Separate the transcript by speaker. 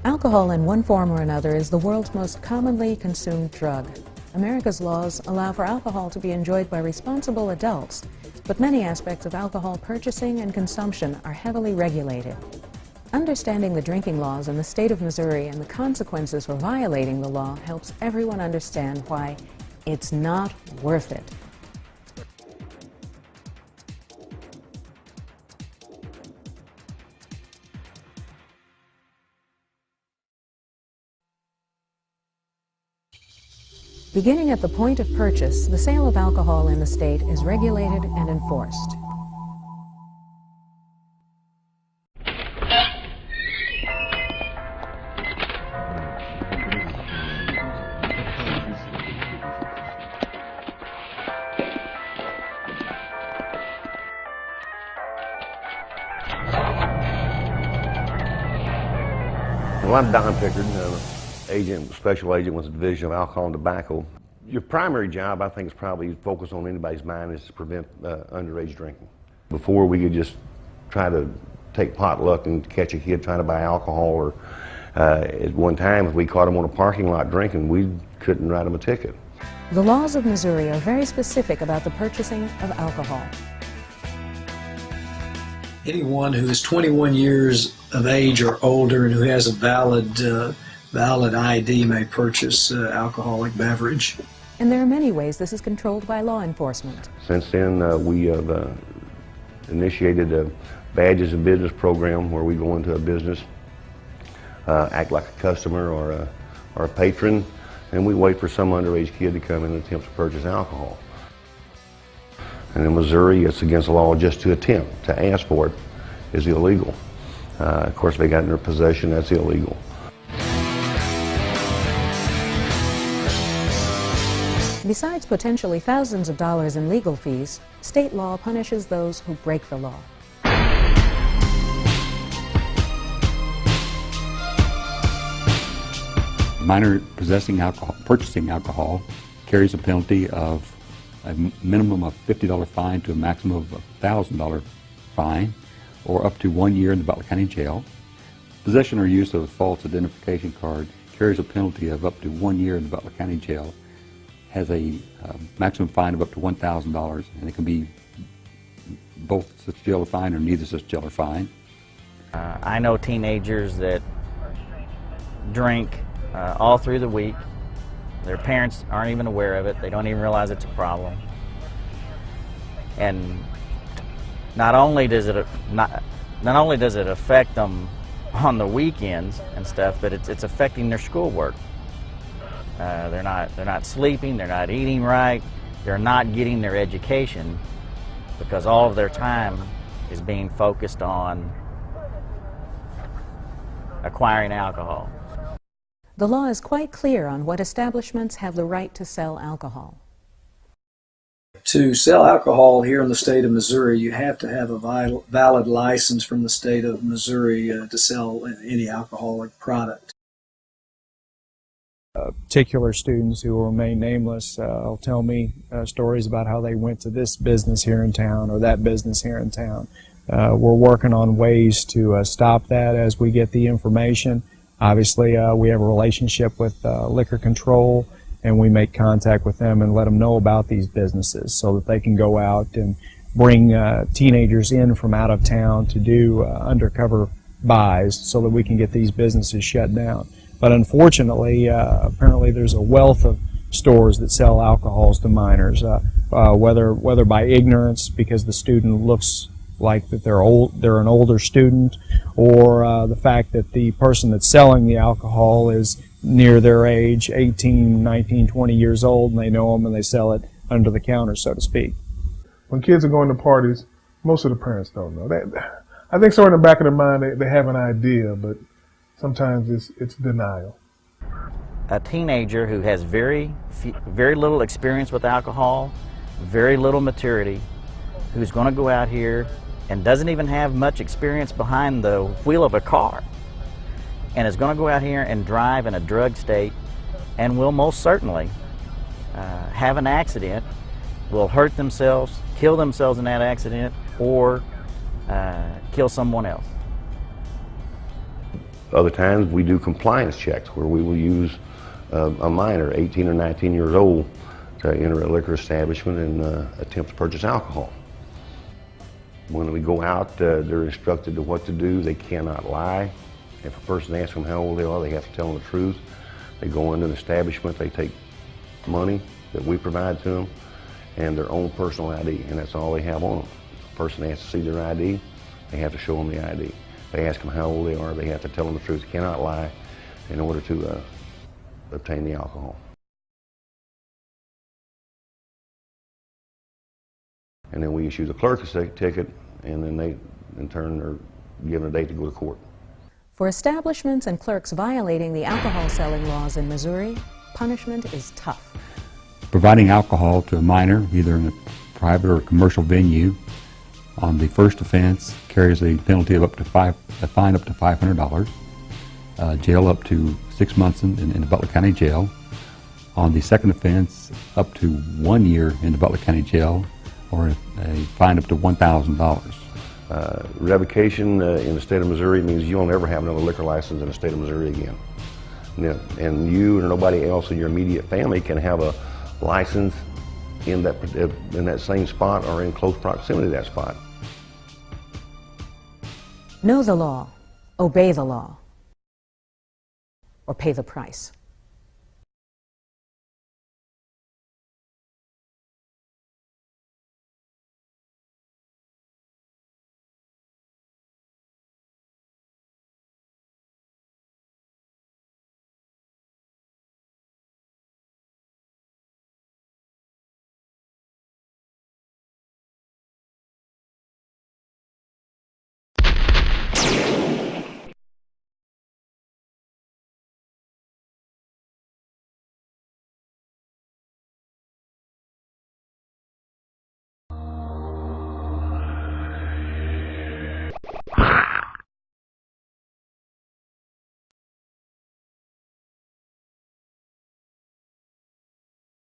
Speaker 1: Alcohol in one form or another is the world's most commonly consumed drug. America's laws allow for alcohol to be enjoyed by responsible adults, but many aspects of alcohol purchasing and consumption are heavily regulated. Understanding the drinking laws in the state of Missouri and the consequences for violating the law helps everyone understand why it's not worth it. Beginning at the point of purchase, the sale of alcohol in the state is regulated and enforced.
Speaker 2: Well, I'm Don Pickard, special agent with the Division of Alcohol and Tobacco. Your primary job, I think, is probably focused on anybody's mind, is to prevent underage drinking. Before, we could just try to take potluck and catch a kid trying to buy alcohol, or at one time, if we caught him on a parking lot drinking, we couldn't write him a ticket.
Speaker 1: The laws of Missouri are very specific about the purchasing of alcohol.
Speaker 3: Anyone who is 21 years of age or older and who has a valid ID may purchase alcoholic beverage.
Speaker 1: And there are many ways this is controlled by law enforcement.
Speaker 2: Since then, we have initiated a badges of business program where we go into a business, act like a customer or a patron, and we wait for some underage kid to come in and attempt to purchase alcohol. And in Missouri, it's against the law just to attempt. To ask for it is illegal. Of course, if they got in their possession, that's illegal.
Speaker 1: Besides potentially thousands of dollars in legal fees, state law punishes those who break the law.
Speaker 4: Minor purchasing alcohol carries a penalty of a minimum of $50 fine to a maximum of $1,000 fine, or up to 1 year in the Butler County Jail. Possession or use of a false identification card carries a penalty of up to 1 year in the Butler County Jail, has a maximum fine of up to $1,000, and it can be both such jail or fine or neither such jail or fine.
Speaker 5: I know teenagers that drink all through the week. Their parents aren't even aware of it. They don't even realize it's a problem. And not only does it affect them on the weekends and stuff, but it's affecting their schoolwork. They're not sleeping. They're not eating right. They're not getting their education because all of their time is being focused on acquiring alcohol.
Speaker 1: The law is quite clear on what establishments have the right to sell alcohol.
Speaker 3: To sell alcohol here in the state of Missouri, you have to have a valid license from the state of Missouri to sell any alcoholic product.
Speaker 6: Particular students who will remain nameless will tell me stories about how they went to this business here in town or that business here in town. We're working on ways to stop that as we get the information. Obviously, we have a relationship with Liquor Control, and we make contact with them and let them know about these businesses so that they can go out and bring teenagers in from out of town to do undercover buys so that we can get these businesses shut down. But unfortunately, apparently there's a wealth of stores that sell alcohols to minors, whether by ignorance because the student looks like that they're an older student, or the fact that the person that's selling the alcohol is near their age, 18, 19, 20 years old, and they know them and they sell it under the counter, so to speak.
Speaker 7: When kids are going to parties, most of the parents don't know. I think sort of in the back of their mind they have an idea, but sometimes it's denial.
Speaker 5: A teenager who has very little experience with alcohol, very little maturity, who's going to go out here and doesn't even have much experience behind the wheel of a car, and is going to go out here and drive in a drug state, and will most certainly have an accident, will hurt themselves, kill themselves in that accident, or kill someone else.
Speaker 2: Other times we do compliance checks where we will use a minor, 18 or 19 years old, to enter a liquor establishment and attempt to purchase alcohol. When we go out, they're instructed to what to do. They cannot lie. If a person asks them how old they are, they have to tell them the truth. They go into an establishment, they take money that we provide to them and their own personal ID, and that's all they have on them. If a person asks to see their ID, they have to show them the ID. They ask them how old they are, they have to tell them the truth, cannot lie in order to obtain the alcohol. And then we issue the clerk a ticket, and then they, in turn, are given a date to go to court.
Speaker 1: For establishments and clerks violating the alcohol selling laws in Missouri, punishment is tough.
Speaker 4: Providing alcohol to a minor, either in a private or commercial venue, on the first offense carries a penalty of a fine up to $500, jail up to 6 months in the Butler County Jail. On the second offense, up to 1 year in the Butler County Jail, or a fine up to $1,000.
Speaker 2: Revocation in the state of Missouri means you'll never have another liquor license in the state of Missouri again. And you or nobody else in your immediate family can have a license in that same spot or in close proximity to that spot.
Speaker 1: Know the law, obey the law, or pay the price.